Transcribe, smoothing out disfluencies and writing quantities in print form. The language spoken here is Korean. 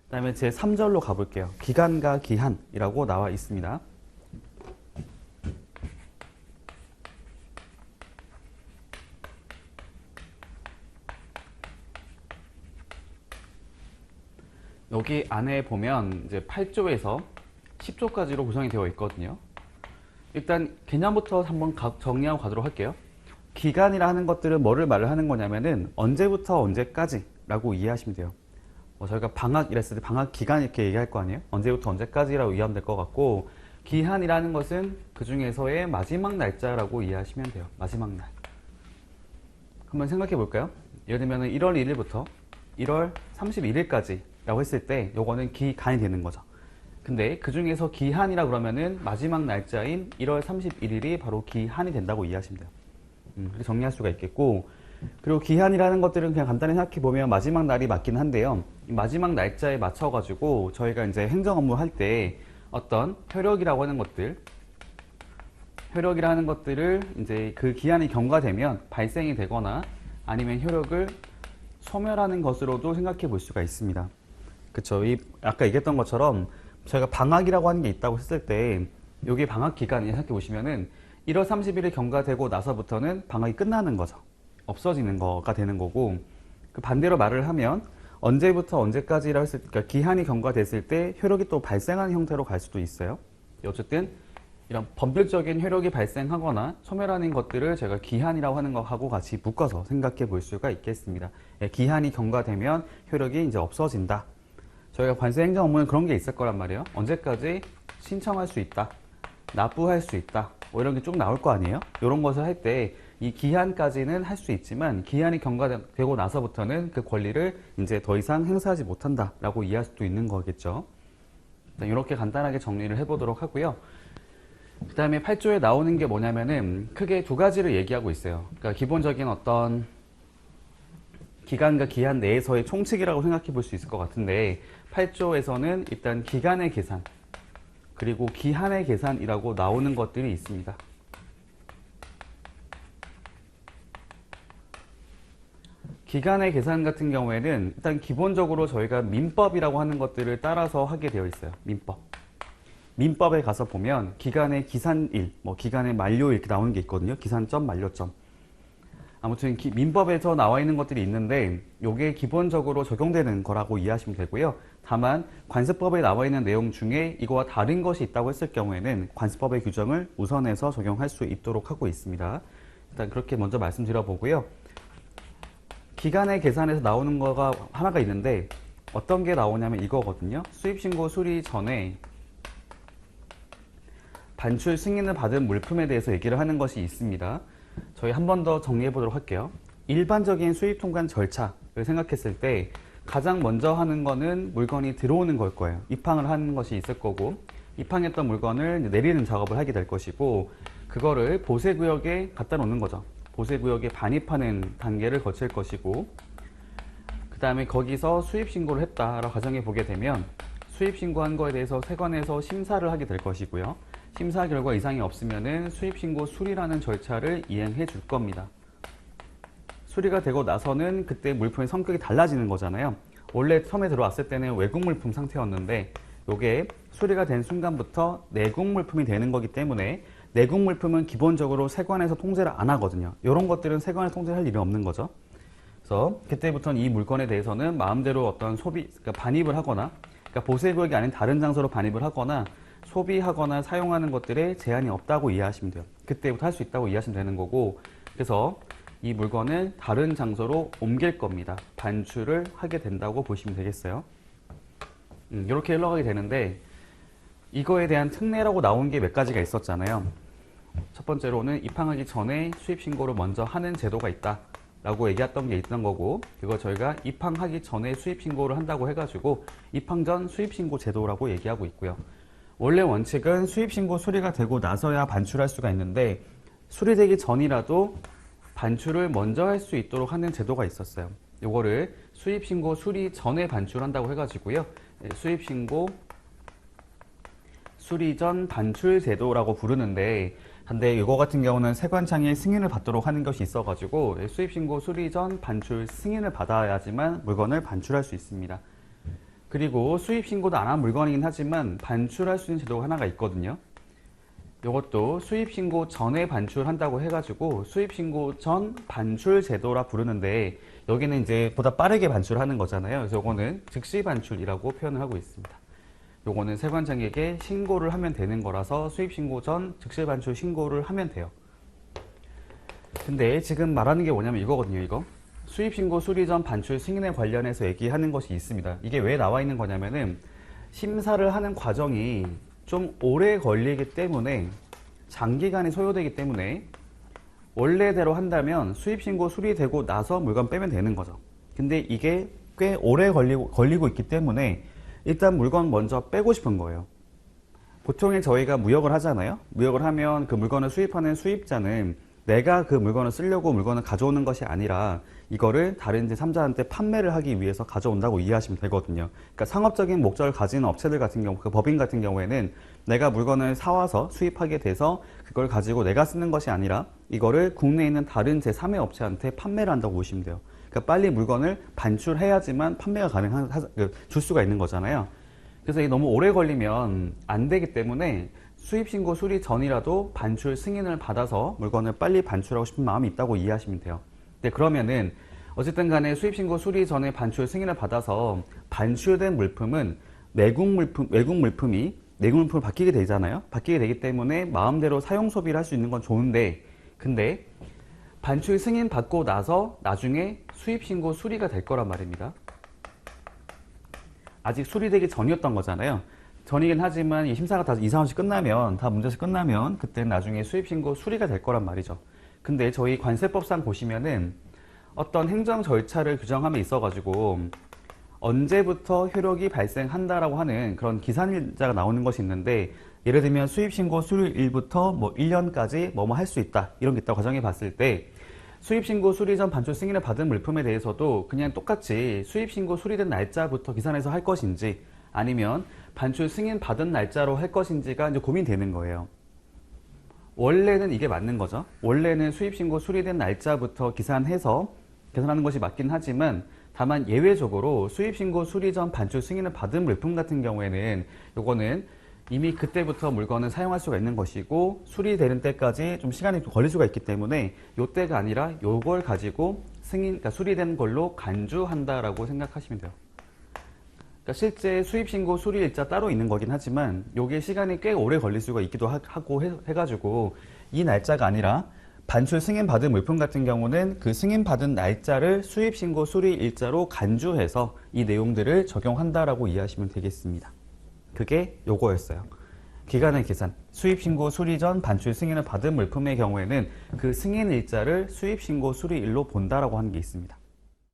그 다음에 제 3절로 가볼게요. 기간과 기한이라고 나와 있습니다. 여기 안에 보면 이제 8조에서 10조까지로 구성이 되어 있거든요. 일단 개념부터 한번 정리하고 가도록 할게요. 기간이라 하는 것들은 뭐를 말을 하는 거냐면은 언제부터 언제까지라고 이해하시면 돼요. 저희가 방학 이랬을 때 방학 기간 이렇게 얘기할 거 아니에요? 언제부터 언제까지라고 이해하면 될 것 같고, 기한이라는 것은 그 중에서의 마지막 날짜라고 이해하시면 돼요. 마지막 날. 한번 생각해 볼까요? 예를 들면 1월 1일부터 1월 31일까지 라고 했을 때 요거는 기간이 되는 거죠. 근데 그 중에서 기한이라 그러면은 마지막 날짜인 1월 31일이 바로 기한이 된다고 이해하시면 돼요. 그렇게 정리할 수가 있겠고, 그리고 기한이라는 것들은 그냥 간단히 생각해 보면 마지막 날이 맞긴 한데요. 이 마지막 날짜에 맞춰 가지고 저희가 이제 행정 업무 할 때 어떤 효력이라고 하는 것들, 효력이라는 것들을 이제 그 기한이 경과되면 발생이 되거나 아니면 효력을 소멸하는 것으로도 생각해 볼 수가 있습니다. 그쵸? 아까 얘기했던 것처럼 저희가 방학이라고 하는 게 있다고 했을 때, 여기 방학 기간이 생각해 보시면은 1월 30일이 경과되고 나서부터는 방학이 끝나는 거죠. 없어지는 거가 되는 거고, 그 반대로 말을 하면 언제부터 언제까지라고 했을 때, 그러니까 기한이 경과됐을 때 효력이 또 발생하는 형태로 갈 수도 있어요. 어쨌든 이런 법률적인 효력이 발생하거나 소멸하는 것들을 제가 기한이라고 하는 거하고 같이 묶어서 생각해 볼 수가 있겠습니다. 기한이 경과되면 효력이 이제 없어진다. 저희가 관세 행정 업무는 그런 게 있을 거란 말이에요. 언제까지 신청할 수 있다, 납부할 수 있다, 뭐 이런 게 쭉 나올 거 아니에요. 이런 것을 할 때 이 기한까지는 할 수 있지만 기한이 경과되고 나서부터는 그 권리를 이제 더 이상 행사하지 못한다라고 이해할 수도 있는 거겠죠. 이렇게 간단하게 정리를 해보도록 하고요. 그 다음에 8조에 나오는 게 뭐냐면은 크게 두 가지를 얘기하고 있어요. 그러니까 기본적인 어떤 기간과 기한 내에서의 총칙이라고 생각해 볼 수 있을 것 같은데, 8조에서는 일단 기간의 계산 그리고 기한의 계산이라고 나오는 것들이 있습니다. 기간의 계산 같은 경우에는 일단 기본적으로 저희가 민법이라고 하는 것들을 따라서 하게 되어 있어요. 민법에 가서 보면 기간의 기산일, 뭐 기간의 만료일 이렇게 나오는 게 있거든요. 기산점, 만료점. 아무튼 민법에서 나와 있는 것들이 있는데 이게 기본적으로 적용되는 거라고 이해하시면 되고요. 다만 관세법에 나와 있는 내용 중에 이거와 다른 것이 있다고 했을 경우에는 관세법의 규정을 우선해서 적용할 수 있도록 하고 있습니다. 일단 그렇게 먼저 말씀드려 보고요. 기간의 계산에서 나오는 거가 하나가 있는데 어떤 게 나오냐면 이거거든요. 수입신고 수리 전에 반출 승인을 받은 물품에 대해서 얘기를 하는 것이 있습니다. 저희 한 번 더 정리해 보도록 할게요. 일반적인 수입 통관 절차를 생각했을 때 가장 먼저 하는 거는 물건이 들어오는 걸 거예요. 입항을 하는 것이 있을 거고, 입항했던 물건을 내리는 작업을 하게 될 것이고, 그거를 보세구역에 갖다 놓는 거죠. 보세구역에 반입하는 단계를 거칠 것이고, 그 다음에 거기서 수입신고를 했다라고 가정해 보게 되면 수입신고한 거에 대해서 세관에서 심사를 하게 될 것이고요. 심사 결과 이상이 없으면은 수입신고 수리라는 절차를 이행해 줄 겁니다. 수리가 되고 나서는 그때 물품의 성격이 달라지는 거잖아요. 원래 처음에 들어왔을 때는 외국 물품 상태였는데 요게 수리가 된 순간부터 내국 물품이 되는 거기 때문에 내국 물품은 기본적으로 세관에서 통제를 안 하거든요. 이런 것들은 세관에서 통제할 일이 없는 거죠. 그래서 그때부터는 이 물건에 대해서는 마음대로 어떤 그러니까 반입을 하거나, 그러니까 보세구역이 아닌 다른 장소로 반입을 하거나 소비하거나 사용하는 것들에 제한이 없다고 이해하시면 돼요. 그때부터 할 수 있다고 이해하시면 되는 거고, 그래서 이 물건을 다른 장소로 옮길 겁니다. 반출을 하게 된다고 보시면 되겠어요. 이렇게 흘러가게 되는데, 이거에 대한 특례라고 나온 게 몇 가지가 있었잖아요. 첫 번째로는 입항하기 전에 수입신고를 먼저 하는 제도가 있다 라고 얘기했던 게 있던 거고, 그거 저희가 입항하기 전에 수입신고를 한다고 해가지고 입항 전 수입신고 제도라고 얘기하고 있고요. 원래 원칙은 수입신고 수리가 되고 나서야 반출할 수가 있는데, 수리되기 전이라도 반출을 먼저 할 수 있도록 하는 제도가 있었어요. 요거를 수입신고 수리 전에 반출한다고 해가지고요. 수입신고 수리 전 반출 제도라고 부르는데, 근데 이거 같은 경우는 세관청의 승인을 받도록 하는 것이 있어가지고 수입신고 수리 전 반출 승인을 받아야지만 물건을 반출할 수 있습니다. 그리고 수입 신고도 안 한 물건이긴 하지만 반출할 수 있는 제도가 하나가 있거든요. 이것도 수입 신고 전에 반출한다고 해가지고 수입 신고 전 반출 제도라 부르는데, 여기는 이제 보다 빠르게 반출하는 거잖아요. 그래서 이거는 즉시 반출이라고 표현을 하고 있습니다. 요거는 세관장에게 신고를 하면 되는 거라서 수입 신고 전 즉시 반출 신고를 하면 돼요. 근데 지금 말하는 게 뭐냐면 이거거든요. 이거 수입 신고 수리 전 반출 승인에 관련해서 얘기하는 것이 있습니다. 이게 왜 나와 있는 거냐면은 심사를 하는 과정이 좀 오래 걸리기 때문에, 장기간이 소요되기 때문에 원래대로 한다면 수입 신고 수리되고 나서 물건 빼면 되는 거죠. 근데 이게 꽤 오래 걸리고 있기 때문에 일단 물건 먼저 빼고 싶은 거예요. 보통에 저희가 무역을 하잖아요. 무역을 하면 그 물건을 수입하는 수입자는 내가 그 물건을 쓰려고 물건을 가져오는 것이 아니라 이거를 다른 제3자한테 판매를 하기 위해서 가져온다고 이해하시면 되거든요. 그러니까 상업적인 목적을 가지는 업체들 같은 경우, 그 법인 같은 경우에는 내가 물건을 사와서 수입하게 돼서 그걸 가지고 내가 쓰는 것이 아니라 이거를 국내에 있는 다른 제3의 업체한테 판매를 한다고 보시면 돼요. 그러니까 빨리 물건을 반출해야지만 판매가 줄 수가 있는 거잖아요. 그래서 이게 너무 오래 걸리면 안 되기 때문에 수입신고 수리 전이라도 반출 승인을 받아서 물건을 빨리 반출하고 싶은 마음이 있다고 이해하시면 돼요. 근데 그러면은 어쨌든 간에 수입신고 수리 전에 반출 승인을 받아서 반출된 물품은 외국 물품을 바뀌게 되잖아요. 바뀌게 되기 때문에 마음대로 사용 소비를 할 수 있는 건 좋은데, 근데 반출 승인 받고 나서 나중에 수입신고 수리가 될 거란 말입니다. 아직 수리되기 전이었던 거잖아요. 전이긴 하지만 이 심사가 다 2, 3월씩 끝나면, 다 문제에서 끝나면 그때는 나중에 수입신고 수리가 될 거란 말이죠. 근데 저희 관세법상 보시면은 어떤 행정 절차를 규정함에 있어가지고 언제부터 효력이 발생한다라고 하는 그런 기산일자가 나오는 것이 있는데, 예를 들면 수입신고 수리일부터 뭐 1년까지 뭐뭐 할 수 있다, 이런 게 있다고 가정해 봤을 때 수입신고 수리 전 반출 승인을 받은 물품에 대해서도 그냥 똑같이 수입신고 수리된 날짜부터 기산해서 할 것인지 아니면 반출 승인 받은 날짜로 할 것인지가 이제 고민되는 거예요. 원래는 이게 맞는 거죠. 원래는 수입신고 수리된 날짜부터 계산하는 것이 맞긴 하지만, 다만 예외적으로 수입신고 수리 전 반출 승인을 받은 물품 같은 경우에는 요거는 이미 그때부터 물건을 사용할 수가 있는 것이고 수리되는 때까지 좀 시간이 걸릴 수가 있기 때문에 요때가 아니라 요걸 가지고 그러니까 수리된 걸로 간주한다라고 생각하시면 돼요. 그러니까 실제 수입신고 수리일자 따로 있는 거긴 하지만 요게 시간이 꽤 오래 걸릴 수가 있기도 하고 해가지고 이 날짜가 아니라 반출 승인 받은 물품 같은 경우는 그 승인 받은 날짜를 수입신고 수리일자로 간주해서 이 내용들을 적용한다라고 이해하시면 되겠습니다. 그게 요거였어요. 기간의 계산, 수입신고 수리 전 반출 승인을 받은 물품의 경우에는 그 승인일자를 수입신고 수리일로 본다라고 하는 게 있습니다.